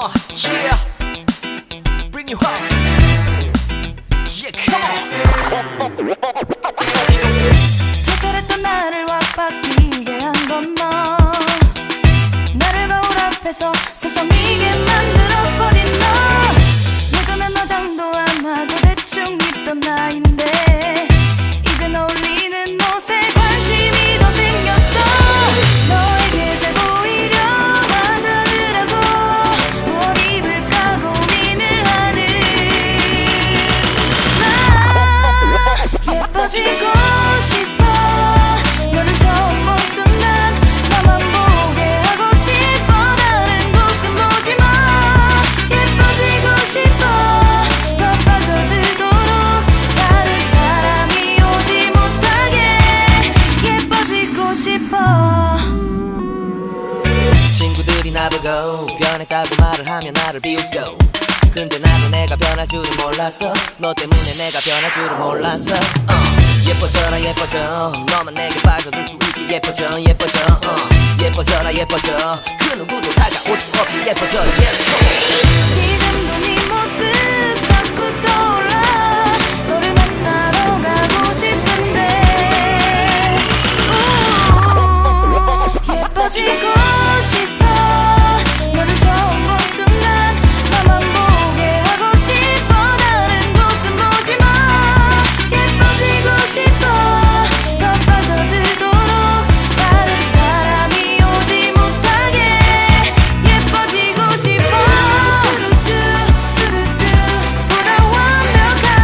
Yeah, bring you home. Yeah, come on. 특별했던 나를 와바뀌게 한 건 너. 나를 거울 앞에서 서성이게 만들어버린 너. 예전엔 화장도 안 하고 대충 입던 나인데 이젠 어울리는 옷에 관심이 더 생겼어. 너에게 잘 보이려 하자더라고 뭘 입을까 고민을 하는 나. 예뻐지고 싶어. 너를 처음 본 순간 나만 보게 하고 싶어. 다른 곳은 보지 마. 예뻐지고 싶어. 더 빠져들도록 다른 사람이 오지 못하게 예뻐지고 싶어. 친구들이 나보고 변했다고 말을 하면 나를 비웃겨. 근데 나도 내가 변할 줄은 몰랐어. 너 때문에 내가 변할 줄은 몰랐어. 예뻐져라 예뻐져. 너만 내게 빠져들 수 있게 예뻐져 예뻐져. 예뻐져라 예뻐져. 그 누구도 다가올 수 없게 예뻐져. Yes,